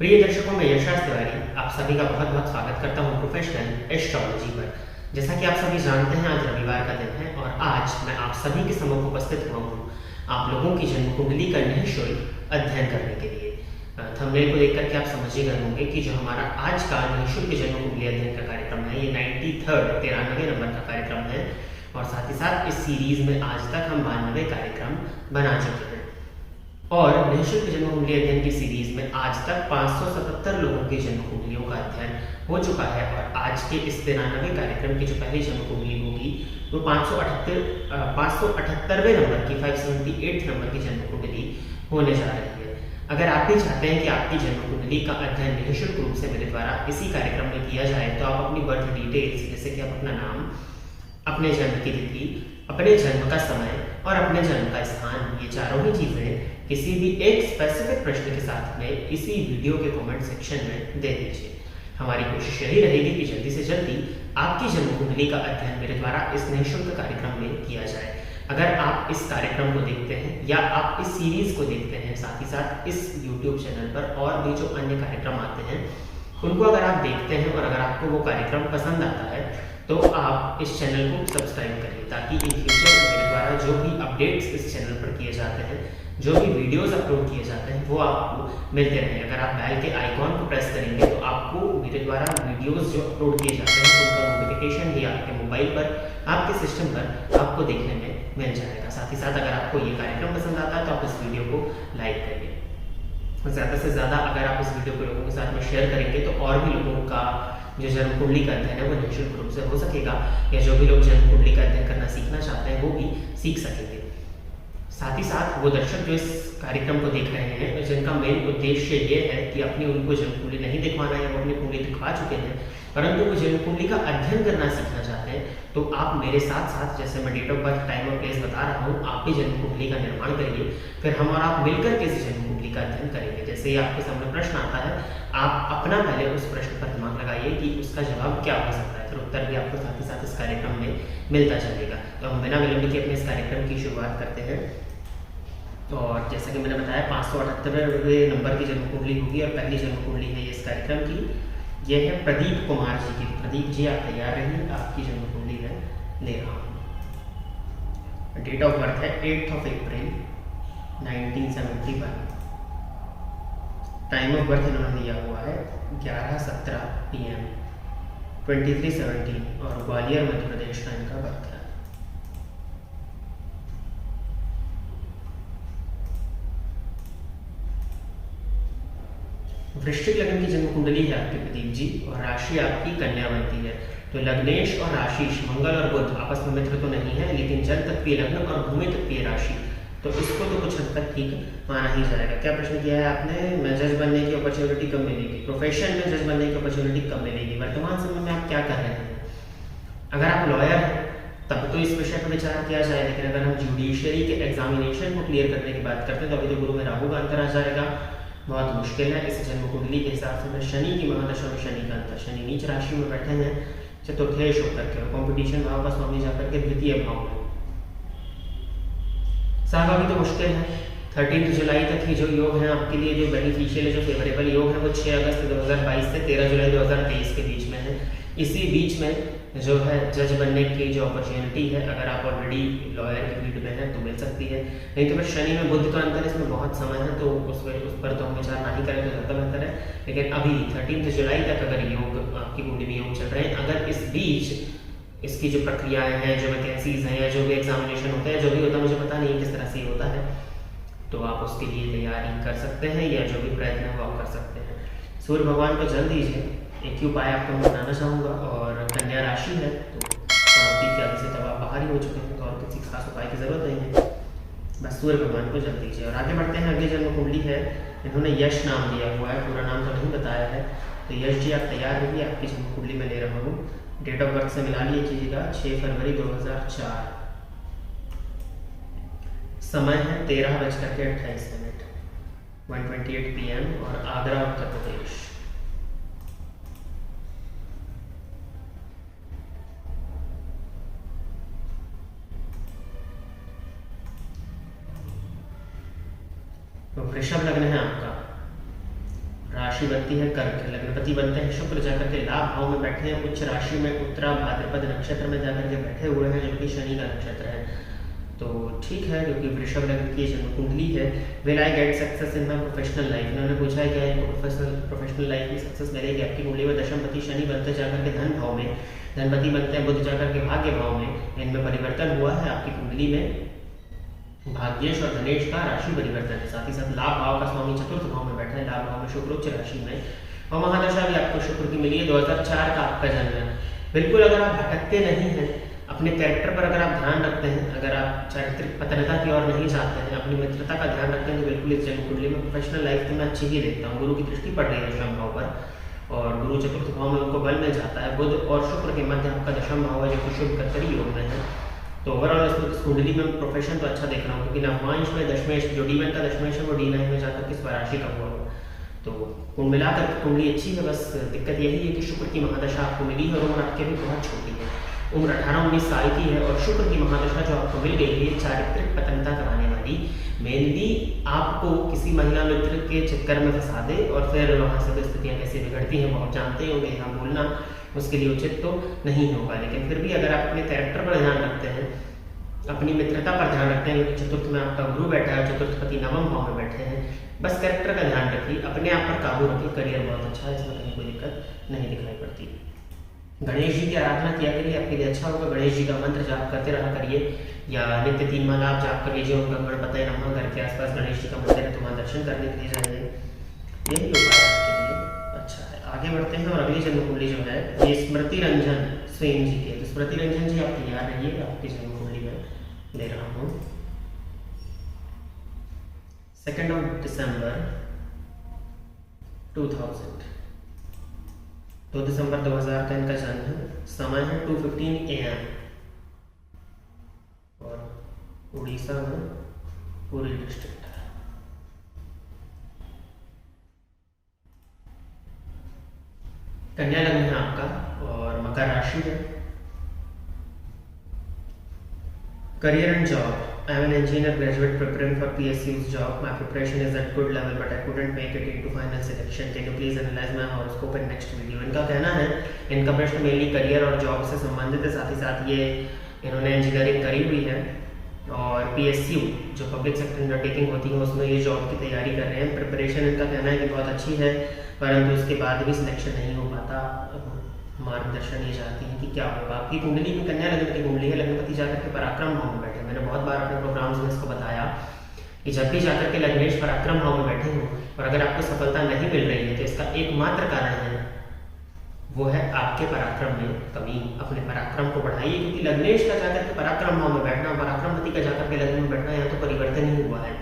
प्रिय दर्शकों, मैं यशराज तिवारी आप सभी का बहुत बहुत स्वागत करता हूं प्रोफेशनल एस्ट्रोलॉजी पर। जैसा कि आप सभी जानते हैं, आज रविवार का दिन है और आज मैं आप सभी के सम्मुख उपस्थित हुआ हूं आप लोगों की जन्म कुंडली का निःशुल्क अध्ययन करने के लिए। थंबनेल को देख करके आप समझ ही गए होंगे कि जो हमारा आज का निःशुल्क जन्म कुंडली अध्ययन का कार्यक्रम है, ये 93 नंबर का कार्यक्रम है और साथ ही साथ इस सीरीज में आज तक हम 92 कार्यक्रम बना चुके हैं और निःशुल्क जन्म कुंडली अध्ययन की सीरीज में आज तक 577 लोगों की जन्म कुंडलियों का अध्ययन हो चुका है और आज के इस 93वें कार्यक्रम की जो पहली जन्म कुंडली होगी वो 578वें नंबर की 578 नंबर की जन्म कुंडली होने जा रही है। अगर आप भी चाहते हैं कि आपकी जन्म कुंडली का अध्ययन निःशुल्क रूप से मेरे द्वारा इसी कार्यक्रम में किया जाए तो आप अपनी बर्थ डिटेल्स, जैसे कि आप अपना नाम, अपने जन्म की तिथि, अपने जन्म का समय और अपने जन्म का स्थान, ये चारों ही चीजें किसी भी एक स्पेसिफिक प्रश्न के साथ में इसी वीडियो के कमेंट सेक्शन में दे दीजिए। हमारी कोशिश यही रहेगी कि जल्दी से जल्दी आपकी जन्म कुंडली का अध्ययन मेरे द्वारा इस निःशुल्क कार्यक्रम में किया जाए। अगर आप इस कार्यक्रम को देखते हैं या आप इस सीरीज को देखते हैं, साथ ही साथ इस यूट्यूब चैनल पर और भी जो अन्य कार्यक्रम आते हैं उनको अगर आप देखते हैं और अगर आपको वो कार्यक्रम पसंद आता है तो आप इस चैनल को सब्सक्राइब करिए ताकि इन फ्यूचर मेरे द्वारा जो भी अपडेट्स इस चैनल पर किए जाते हैं, जो भी वीडियोस अपलोड किए जाते हैं, वो आपको मिलते रहें। अगर आप बेल के आइकॉन को प्रेस करेंगे तो आपको मेरे द्वारा वीडियोस जो अपलोड किए जाते हैं उनका नोटिफिकेशन भी आपके मोबाइल पर, आपके सिस्टम पर आपको देखने में मिल जाएगा। साथ ही साथ अगर आपको ये कार्यक्रम पसंद आता है तो आप इस वीडियो को लाइक करिए। ज़्यादा से ज़्यादा अगर आप इस वीडियो को लोगों के साथ में शेयर करेंगे तो और भी लोगों का जो जन्म कुंडली का अध्ययन है वो निःशुल्क रूप से हो सकेगा या जो भी लोग जन्म कुंडली का अध्ययन करना सीखना चाहते हैं वो भी सीख सकेंगे। साथ ही साथ वो दर्शक जो इस कार्यक्रम को देख रहे हैं जिनका मेन उद्देश्य ये है कि अपनी उनको जन्म कुंडली नहीं दिखवाना है, वो अपनी कुंडली दिखवा चुके हैं परंतु वो जन्म कुंडली का अध्ययन करना सीखना चाहते हैं, तो आप मेरे साथ साथ, जैसे मैं डेट ऑफ बर्थ, टाइम और प्लेस बता रहा हूँ, आप भी जन्म कुंडली का निर्माण करिए। फिर हम और आप मिलकर के इस जन्म कुंडली का अध्ययन करेंगे। जैसे ही आपके सामने प्रश्न आता है, आप अपना पहले उस प्रश्न पर दिमाग लगाइए कि उसका जवाब क्या हो सकता है, फिर उत्तर भी आपको साथ ही साथ इस कार्यक्रम में मिलता चलेगा। तो हम बिना विलंब के अपने इस कार्यक्रम की शुरुआत करते हैं। और जैसा कि मैंने बताया, 578वें नंबर की जन्म कुंडली होगी और पहली जन्म कुंडली है ये इस कार्यक्रम की। यह है प्रदीप कुमार जी की। प्रदीप जी, आप तैयार रहिए, आपकी जन्म कुंडली है ले रहा हूँ। डेट ऑफ बर्थ है 8 अप्रैल 1971। टाइम ऑफ बर्थ इन्होंने दिया हुआ है 11:17 PM 23:17 और ग्वालियर मध्य प्रदेश का इनका बर्थ है। वृश्चिक लग्न की जन्म कुंडली है आपके प्रदीप जी और राशि आपकी कन्या बनती है। तो लग्नेश और राशिश, मंगल और बुध आपस में मित्र तो नहीं है, लेकिन जल तत्वीय लग्न और भूमि तत्वीय राशि, तो इसको तो कुछ हद तक ठीक माना ही जाएगा। क्या प्रश्न किया है आपने? मैं जज बनने की अपॉर्चुनिटी कब मिलेगी? प्रोफेशन में जज बनने की अपॉर्चुनिटी कब मिलेगी? वर्तमान समय में आप क्या कर रहे हैं? अगर आप लॉयर हैं तब तो इस विषय पर विचार किया जाए, लेकिन अगर हम जुडिशियरी के एग्जामिनेशन को क्लियर करने की बात करते हैं तो अभी तो गुरु में राहु का अंतर आ जाएगा, बहुत मुश्किल है। इस जन्म कुंडली के हिसाब से मैं शनि की महादशा में शनि का अंतर, शनि नीच राशि में बैठे हैं चतुर्थेश होकर के, कॉम्पिटिशन भाव का स्वामी जाकर के द्वितीय भाव में, साहब अभी तो मुश्किल है। 13 जुलाई तक ही जो योग है आपके लिए, जो बेनिफिशियल है, जो फेवरेबल योग है, वो 6 अगस्त 2022 से 13 जुलाई 2023 के बीच में है। इसी बीच में जो है जज बनने की जो अपॉर्चुनिटी है, अगर आप ऑलरेडी लॉयर की फील्ड में हैं तो मिल सकती है, नहीं तो फिर शनि में बुध का अंतर, इसमें बहुत समय है तो उस पर तो हम विचार नहीं करें तो ज़्यादा बेहतर है। लेकिन अभी 13 जुलाई तक अगर योग आपकी कुंडली में योग चल रहे हैं, अगर इस बीच इसकी जो प्रक्रियाएं हैं, जो वैकेंसीज हैं या जो भी एग्जामिनेशन होता है, जो भी होता है, मुझे पता नहीं किस तरह से होता है, तो आप उसके लिए तैयारी कर सकते हैं या जो भी प्रयत्न है वो आप कर सकते हैं। सूर्य भगवान को जल दीजिए, एक ही उपाय आपको मैं बताना चाहूँगा। और कन्या राशि है तो समाप्ति इत्यादि से तब आप बाहर ही हो चुके हैं तो और किसी खास उपाय की जरूरत नहीं है, बस सूर्य भगवान को जल दीजिए। और आगे बढ़ते हैं। अगली जन्म कुंडली है, इन्होंने यश नाम दिया हुआ है, पूरा नाम तो नहीं बताया है। तो यश जी, आप तैयार रहिए, आपकी जन्म कुंडली में ले रहा हूँ। डेट ऑफ बर्थ से मिला लीजिएगा, 6 फरवरी 2004। समय है 13:28 1:28 PM और आगरा, उत्तर प्रदेश। तो वृषभ लग्न है आपका, राशि राशि बनती है कर्क, लग्नपति बनते हैं शुक्र, जाकर के लाभ भाव में बैठे हैं उच्च राशि में, उत्तरा भाद्रपद नक्षत्र में जाकर के बैठे हुए हैं, जो कि शनि का नक्षत्र है। तो ठीक है, क्योंकि वृषभ लग्न की जन्म कुंडली है। Will I get success in my professional life, इन्होंने पूछा है क्या इनको प्रोफेशनल लाइफ में सक्सेस मिलेगी। आपकी कुंडली में दशमपति शनि बनते जाकर के धन भाव में, धनपति बनते हैं बुध जाकर के भाग्य भाव में, इनमें परिवर्तन हुआ है। आपकी कुंडली में भाग्येश और धनेश का राशि परिवर्तन है, साथ ही साथ लाभ भाव का स्वामी चतुर्थ भाव में बैठा है, लाभ भाव में शुक्र उच्च राशि में, और महादशा भी आपको शुक्र की मिली है। 2004 का आपका जन्म है। बिल्कुल अगर आप भटकते नहीं हैं, अपने कैरेक्टर पर अगर आप ध्यान रखते हैं, अगर आप चारित्रिक पतनता की ओर नहीं जाते हैं, अपनी मित्रता का ध्यान रखते हैं, तो बिल्कुल इस जन्म कुंडली में प्रोफेशनल लाइफ तो मैं अच्छी ही देखता हूँ। गुरु की दृष्टि पड़ रही है दशम भाव पर, और गुरु चतुर्थ भाव में उनको बल मिल जाता है। बुध और शुक्र के मध्य आपका दशम भाव है, जो कि शुभ कर्तरी योग में है। तो ओवरऑल इस कुंडली में प्रोफेशन तो अच्छा देख रहा हूँ, क्योंकि नवमांश में दशमेश, जो D1 का दशमेश है वो D9 में जाकर के स्वराशि का हुआ हो। तो कुल मिलाकर कुंडली अच्छी है, बस दिक्कत यही है कि शुक्र की महादशा आपको मिली है और उम्र आपकी भी बहुत छोटी है, उम्र 18-19 साल की है। और शुक्र की महादशा जो आपको मिल गई है, ये चारित्रिक पतनता कराने वाली, मेनली आपको किसी महिला मित्र के चक्कर में फंसा दे, और फिर वहाँ से तो स्थितियाँ कैसे बिगड़ती हैं वो आप जानते होंगे, यहाँ बोलना उसके लिए उचित तो नहीं होगा। लेकिन फिर भी अगर आप अपने कैरेक्टर पर ध्यान रखते हैं, अपनी मित्रता पर ध्यान रखते हैं, क्योंकि चतुर्थ में आपका गुरु बैठा है, चतुर्थपति नवम भाव में बैठे हैं, बस कैरेक्टर का ध्यान रखिए, अपने आप पर काबू रखिए, करियर बहुत अच्छा है, इसमें कहीं कोई दिक्कत नहीं दिखाई पड़ती। गणेश जी की आराधना किया करिए, आपके लिए अच्छा होगा। गणेश जी का मंत्र जाप करते रहा करिए, या नित्य 3 माला आप जाप कर लीजिए। उनका गणपति नमः घर के आसपास गणेश जी का मंदिर है तो वहाँ दर्शन करने के लिए जाइए, यही उपाय आपके लिए अच्छा है। आगे बढ़ते हैं, और अगली जन्म कुंडली जो है ये स्मृति रंजन स्वयं जी की। तो स्मृति रंजन जी आप तैयार रहिए, आपकी जन्म कुंडली में ले रहा हूँ। 2 दिसंबर 2000, 2 दिसंबर 2000 का इनका जन्म है। समय है 2:15 AM, और उड़ीसा में पुरी डिस्ट्रिक्ट है। कन्या लग्न है आपका, और मकर राशि है। Career and job. I am an engineer graduate preparing for PSU's job. My preparation is at good level, but I couldn't make it into final selection. Can you please analyze my horoscope in next video? इनका कहना है, इनका प्रश्न mainly career और job से संबंधित है, साथ ही साथ ये इन्होंने इंजीनियरिंग करी हुई है, और PSU जो पब्लिक सेक्टर अंडरटेकिंग होती है उसमें ये जॉब की तैयारी कर रहे हैं। प्रिपरेशन इनका कहना है कि बहुत अच्छी है, परंतु उसके बाद भी सिलेक्शन नहीं हो पाता। मार्गदर्शन ये चाहती हैं कि क्या होगा। आपकी कुंडली में कन्या लग्न की कुंडली है, लग्नपति जाकर के पराक्रम भाव में बैठे। मैंने बहुत बार अपने प्रोग्राम्स में इसको बताया कि जब भी जाकर के लग्नेश पराक्रम भाव में बैठे हों, और अगर आपको सफलता नहीं मिल रही है, तो इसका एकमात्र कारण है, वो है आपके पराक्रम में कमी। अपने पराक्रम को बढ़ाइए, क्योंकि लग्नेश का जाकर के पराक्रम भाव में बैठना, पराक्रमपति का जाकर के लग्न में बैठना, यहाँ तो परिवर्तन ही हुआ है।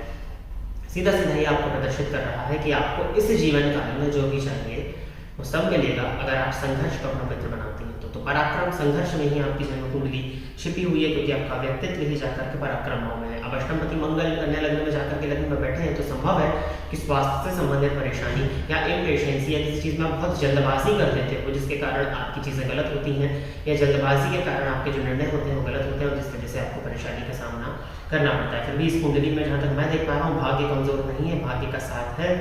सीधा सीधा ही आपको प्रदर्शित कर रहा है कि आपको इस जीवन काल में जो भी चाहिए वो सब मिलेगा, अगर आप संघर्ष को अपना मित्र बनाते हैं तो पराक्रम संघर्ष में ही आपकी जन्म कुंडली छिपी हुई है, क्योंकि आपका व्यक्तित्व ही जाकर के पराक्रम भाव में है। अब अष्टमपति मंगल कन्या लग्न में जाकर के लग्न में बैठे हैं, तो संभव है कि स्वास्थ्य से संबंधित परेशानी या इम्पेशेंसी या किसी चीज़ में आप बहुत जल्दबाजी कर देते हो, जिसके कारण आपकी चीज़ें गलत होती हैं, या जल्दबाजी के कारण आपके जो निर्णय होते हैं वो गलत होते हैं, और जिस वजह से आपको परेशानी का सामना करना पड़ता है। फिर भी इस कुंडली में जहाँ तक मैं देख पा रहा हूँ, भाग्य कमजोर नहीं है, भाग्य का साथ है।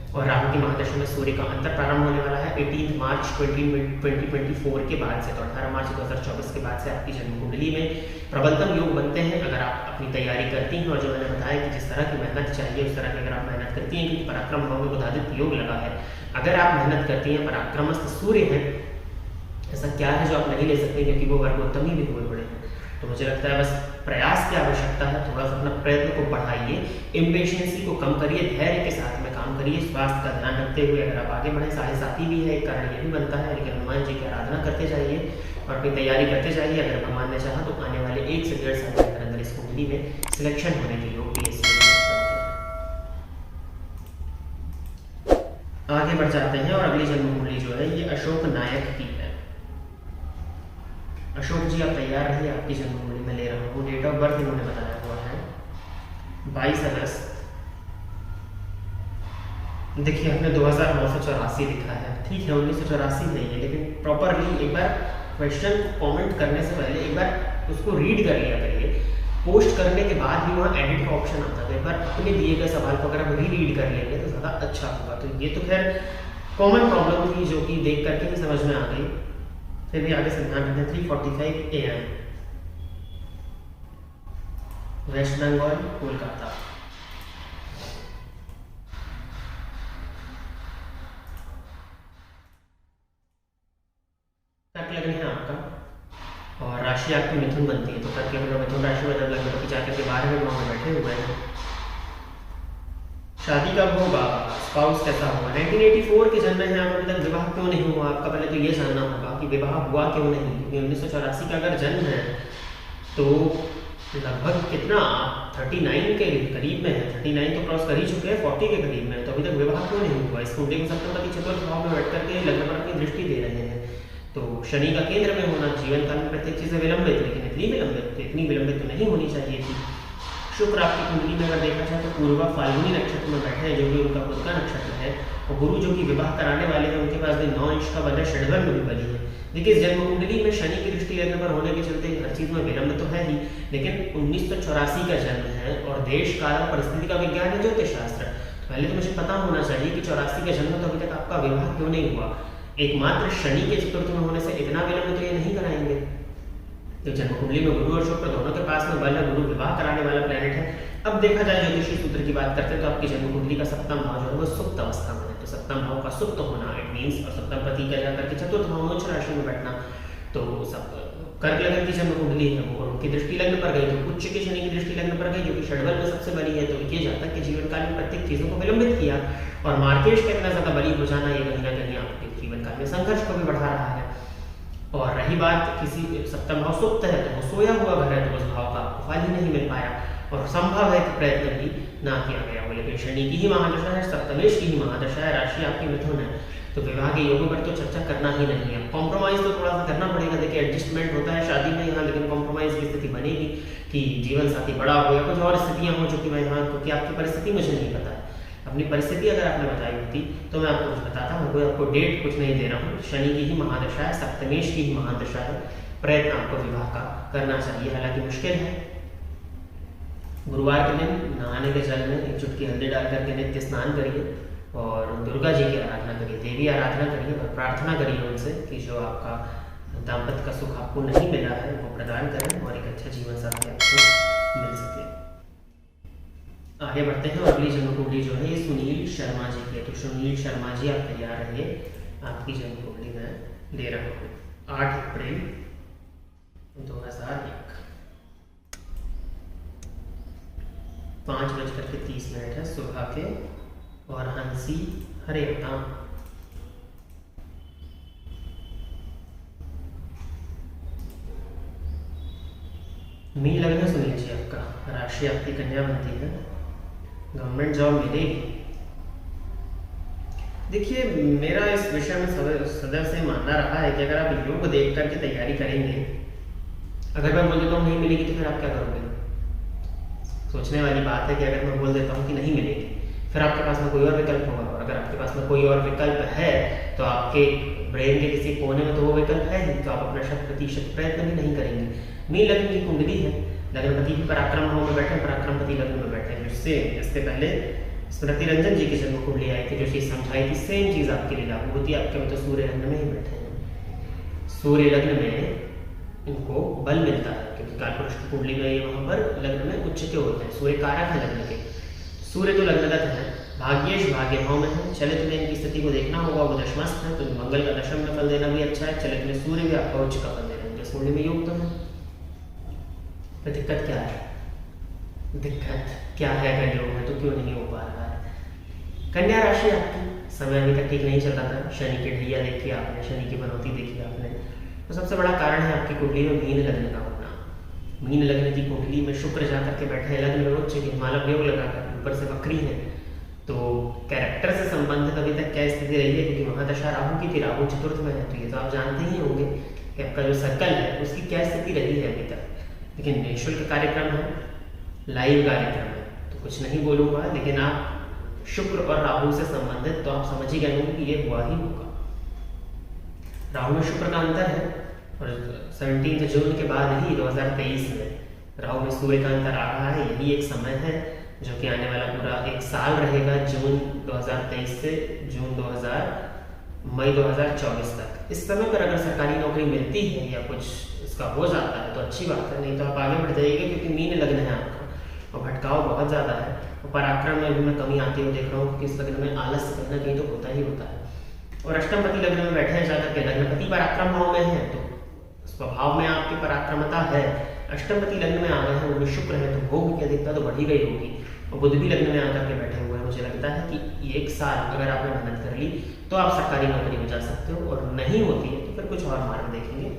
और राहु की महादशा में सूर्य का अंतर प्रारंभ होने वाला है 18 मार्च 2024 के बाद से, तो 18 मार्च 2024 के बाद से आपकी जन्म कुंडली में प्रबलतम योग बनते हैं, अगर आप अपनी तैयारी करती हैं। और जो मैंने बताया कि जिस तरह की मेहनत चाहिए उस तरह की अगर आप मेहनत करती हैं, क्योंकि पराक्रम भाव में बुधादित्य योग लगा है, अगर आप मेहनत करती हैं, पराक्रमस्थ सूर्य है, ऐसा क्या है जो आप नहीं ले सकते, क्योंकि वो वर्गोत्तमी भी हुए बड़े हैं। तो मुझे लगता है बस प्रयास की आवश्यकता है, थोड़ा सा अपना प्रयत्न को बढ़ाइए, इम्पेशेंसी को कम करिए, धैर्य के साथ में काम करिए, स्वास्थ्य का ध्यान रखते हुए अगर आप आगे बढ़े। साढ़े साथी भी है, एक कारण ये भी बनता है, लेकिन हनुमान जी की आराधना करते जाइए और अपनी तैयारी करते जाइए। अगर भगवान ने चाहा तो आने वाले 1 से 1.5 साल के अंदर इस कुंडली में सिलेक्शन होने के योग PSU आगे बढ़ जाते हैं। और अगली जन्म कुंडली जो है ये अशोक नायक की है। अशोक जी आप तैयार रहिए, आपकी जन्म कुंडली में ले रहा हूँ। डेट ऑफ बर्थ इन्होंने बताया हुआ है 22 अगस्त। देखिए आपने 2984 लिखा है, ठीक है 1984 नहीं है, लेकिन प्रॉपरली एक बार क्वेश्चन कमेंट करने से पहले एक बार उसको रीड कर लिया करिए। पोस्ट करने के बाद भी वहाँ एडिट का ऑप्शन आता है, तो एक बार अपने दिए गए सवाल को अगर आप रीड कर लेंगे तो ज़्यादा अच्छा होगा। तो ये तो खैर कॉमन प्रॉब्लम थी जो कि देख करके ही समझ में आ गई, फिर भी आगे से ध्यान रखें। 3:45 AM, वेस्ट बंगाल, कोलकाता। कर्क लग्न है आपका और राशि आपकी मिथुन बनती है, तो कर्क लग्न और मिथुन राशि में जब लग्नपति जाकर के 12वें भाव में बैठे हुए हैं। शादी कब होगा, स्पाउस कैसा होगा। 1984 के जन्म है आप, अभी तक विवाह क्यों नहीं हुआ आपका, पहले तो ये जानना होगा कि विवाह हुआ क्यों नहीं। क्योंकि 1984 का अगर जन्म है तो लगभग कितना 39 के करीब में है, 39 तो क्रॉस कर ही चुके हैं, 40 के करीब में है, तो अभी तक विवाह क्यों नहीं हुआ। इस कुंडली में सप्तमपति चतुर्थ भाव में बैठ करके लग्न पर अपनी दृष्टि दे रहे हैं, तो शनि का केंद्र में होना, जीवन काल में प्रत्येक चीजें विलंबित, लेकिन इतनी विलंबित तो नहीं होनी चाहिए थी। शुक्र आपकी कुंडली में अगर देखा जाए तो पूर्वा फाल्गुनी नक्षत्र में बैठे हैं, जो कि उनका खुद का नक्षत्र है, और गुरु जो कि विवाह कराने वाले हैं, उनके पास भी 9 इंच का बल है, षड्वर्ग में भी बली है। देखिए इस जन्म कुंडली में शनि की दृष्टि लग्न पर होने के चलते हर चीज में विलंब तो है ही, लेकिन 1984 का जन्म है और देश काल और परिस्थिति का विज्ञान है ज्योतिष शास्त्र। पहले तो मुझे पता होना चाहिए कि 84 का जन्म तो अभी तक आपका विवाह क्यों नहीं हुआ। एकमात्र शनि के चतुर्थ में होने से इतना विलंब तो ये नहीं कराएंगे। तो जन्म कुंडली में गुरु और शुक्र दोनों के पास में बल है, गुरु विवाह कराने वाला प्लेनेट है। अब देखा जाए ज्योतिषी सूत्र की बात करते हैं तो आपकी जन्म कुंडली का सप्तम भाव जो है वो सुप्त अवस्था में है, तो सप्तम भाव का सुप्त होना इट मींस, और सप्तम पति का जाकर के चतुर्थ भाव में उच्च राशि में बैठना, तो सब कर्क लग्न की जन्म कुंडली है वो, और उनकी दृष्टि लग्न पर गई, तो उच्च की शनि की दृष्टि लग्न पर गई जो कि षड्वर्ग में सबसे बड़ी है, तो ये जातक के जीवन काल में प्रत्येक चीजों को विलंबित किया, और मार्केश का इतना ज्यादा बली हो जाना ये कहीं ना कहीं आपके जीवन काल में संघर्ष को भी बढ़ा रहा है। और रही बात किसी सप्तम भाव सुप्त है तो वो सोया हुआ घर है, तो उस भाव का आपको फल ही नहीं मिल पाया, और संभव है कि प्रयत्न भी ना किया गया हो। लेकिन शनि की ही महादशा है, सप्तमेश की ही महादशा है, राशि आपकी मिथुन है, तो विवाह के योगों पर तो चर्चा करना ही नहीं है। कॉम्प्रोमाइज तो थोड़ा सा करना पड़ेगा, देखिए एडजस्टमेंट होता है शादी में यहाँ, लेकिन कॉम्प्रोमाइज की स्थिति बनेगी कि जीवन साथी बड़ा हो या कुछ और स्थितियाँ हो जो कि मैं यहाँ, क्योंकि आपकी परिस्थिति मुझे नहीं पता है। अपनी परिस्थिति अगर आपने बताई होती तो मैं आपको कुछ बताता, मैं कोई आपको डेट कुछ नहीं दे रहा हूँ। शनि की ही महादशा है, सप्तमेश की ही महादशा है, प्रयत्न आपको विवाह का करना चाहिए, हालांकि मुश्किल है। गुरुवार के दिन नहाने के जल में एक चुटकी हल्दी डाल करके नित्य स्नान करिए और दुर्गा जी की आराधना करिए, देवी आराधना करिए और प्रार्थना करिए उनसे कि जो आपका दाम्पत्य का सुख आपको नहीं मिला है वो प्रदान करें और एक अच्छा जीवन साथी आपको मिल सके। आगे बढ़ते हैं और अगली जन्म कुंडली जो है ये सुनील शर्मा जी की है, तो सुनील शर्मा जी आप तैयार रहिए, आपकी जन्म कुंडली मैं ले रहा हूँ। 8 अप्रैल 2001, 5:30 है सुबह के, और हंसी हरियाणा। मीन लग्न है सुनील जी आपका, राशि आपकी कन्या बनती है, गवर्नमेंट जॉब मिलेगी। देखिए मेरा इस विषय में सदैव से मानना रहा है कि अगर आप योग देख करके तैयारी करेंगे, अगर मैं बोल देता हूँ नहीं मिलेगी तो फिर आप क्या करोगे। सोचने वाली बात है कि अगर मैं बोल देता हूँ कि नहीं मिलेगी, फिर आपके पास में कोई और विकल्प होगा, और अगर आपके पास में कोई और विकल्प है तो आपके ब्रेन के किसी कोने में तो वो विकल्प है ही, तो आप अपना 100% प्रयत्न भी नहीं करेंगे। मीन लग्न की कुंडली है, लग्नपति भी पराक्रम भाव में बैठे, पराक्रमपति लग्न में बैठे, जिससे इससे पहले स्मृति रंजन जी की जन्म कुंडली आई थी, जो चीज समझाई थी सेम चीज आपके लिए लागू होती है। आपके में तो सूर्य लग्न में ही बैठे हैं, सूर्य लग्न में इनको बल मिलता है, क्योंकि कालपुरुष की कुंडली में ये वहां पर लग्न में उच्च के होते हैं, सूर्य कारक है लग्न के, सूर्य तो लग्नगत है, भाग्येश भाग्य भाव में है। चलित में इनकी स्थिति को देखना होगा, वो दशमस्थ है, तो मंगल का दशम में फल देना भी अच्छा है, चलित में सूर्य भी आपका उच्च का फल दे रहे हैं, इस कुंडली में योग तो है। तो दिक्कत क्या है, दिक्कत क्या है, अगर योग है तो क्यों नहीं हो पा रहा है। कन्या राशि आपकी समय अभी तक ठीक नहीं चल रहा था, शनि की ढैया देखी आपने, शनि की बनौती देखी आपने, तो सबसे बड़ा कारण है आपकी कुंडली में मीन लग्न का होना। मीन लग्न की कुंडली में शुक्र जाकर के बैठे हैं लग्न में उच्च के, हिमालय योग लगाकर, ऊपर से वक्री है, तो कैरेक्टर से संबंधित अभी तक क्या स्थिति रही है, क्योंकि महादशा राहु की थी, राहु चतुर्थ में है, तो ये तो आप जानते ही होंगे कि आपका जो सर्कल है उसकी क्या स्थिति रही है अभी तक। लेकिन निःशुल्क कार्यक्रम है, लाइव कार्यक्रम है, तो कुछ नहीं बोलूँगा, लेकिन आप शुक्र और राहु से संबंधित तो आप समझ ही गए होंगे कि ये हुआ ही होगा। राहु में शुक्र का अंतर है, और 17 जून के बाद ही 2023 में राहु में सूर्य का अंतर आ रहा है। यही एक समय है जो कि आने वाला पूरा एक साल रहेगा, जून 2023 से जून 2024 मई 2024 तक। इस समय पर अगर सरकारी नौकरी मिलती है या कुछ इसका हो जाता है तो अच्छी बात है, नहीं तो आप आगे बढ़ जाइएगा, क्योंकि मीन लग्न है आपका और भटकाव बहुत ज़्यादा है और पराक्रम में भी मैं कमी आती हुई देख रहा हूँ, क्योंकि इस लग्न में आलस्य कहीं ना कहीं तो होता ही होता है। और अष्टमपति लग्न में बैठे हैं जाकर के, लग्नपति पराक्रम भाव में है तो स्वभाव में आपकी पराक्रमता है। अष्टमपति लग्न में आ गए हैं, वो भी शुक्र है, तो भोग की अधिकता तो बढ़ी गई होगी। और बुध भी लग्न में आकर के बैठे हुए हैं, मुझे लगता है कि एक साल अगर आपने मेहनत कर ली तो आप सरकारी नौकरी में जा सकते हो, और नहीं होती है तो फिर कुछ और मार्ग देखेंगे।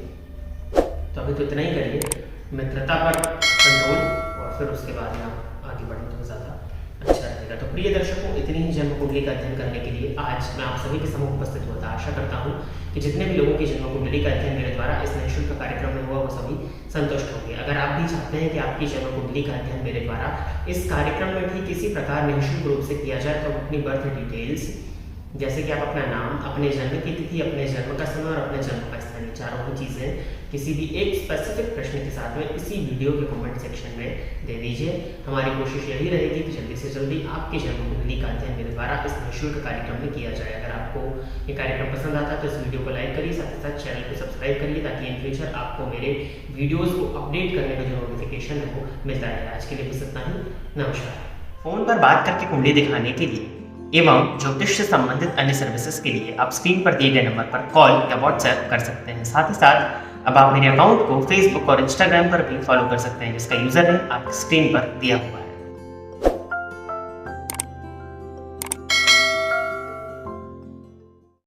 तो अभी तो इतना ही करिए, मित्रता पर कंट्रोल, और फिर उसके बाद में आप आगे बढ़ें तो ज़्यादा अच्छा रहेगा। तो प्रिय दर्शकों, इतनी ही जन्म कुंडली का अध्ययन करने के लिए आज मैं आप सभी के सम्मुख उपस्थित हुआ था। आशा करता हूँ कि जितने भी लोगों की जन्म कुंडली का अध्ययन मेरे द्वारा इस निःशुल्क कार्यक्रम में हुआ वो सभी संतुष्ट होंगे। अगर आप भी चाहते हैं कि आपकी जन्म कुंडली का अध्ययन मेरे द्वारा इस कार्यक्रम में भी किसी प्रकार निःशुल्क रूप से किया जाए, तो अपनी बर्थ डिटेल्स, जैसे कि आप अपना नाम, अपने जन्म की तिथि, अपने जन्म का समय और अपने जन्म का स्थान, चारों की चीज़ें किसी भी एक स्पेसिफिक प्रश्न के साथ में इसी वीडियो के कमेंट सेक्शन में दे दीजिए। हमारी कोशिश यही रहेगी कि जल्दी से जल्दी आपकी जन्म कुंडली का अध्ययन मेरे द्वारा इस निःशुल्क कार्यक्रम में किया जाए। अगर आपको ये कार्यक्रम पसंद आता है तो इस वीडियो को लाइक करिए, साथ ही साथ चैनल को सब्सक्राइब करिए, ताकि इन फ्यूचर आपको मेरे वीडियोज़ को अपडेट करने का जो नोटिफिकेशन है वो मिलता रहे। आज के लिए बस इतना ही, नमस्कार। फ़ोन पर बात करके कुंडली दिखाने के लिए एवं ज्योतिष से संबंधित अन्य सर्विसेज के लिए आप स्क्रीन पर दिए गए नंबर पर कॉल या व्हाट्सएप कर सकते हैं। साथ ही साथ अब आप मेरे अकाउंट को फेसबुक और इंस्टाग्राम पर भी फॉलो कर सकते हैं, जिसका यूजर नेम आपकी स्क्रीन पर दिया हुआ है।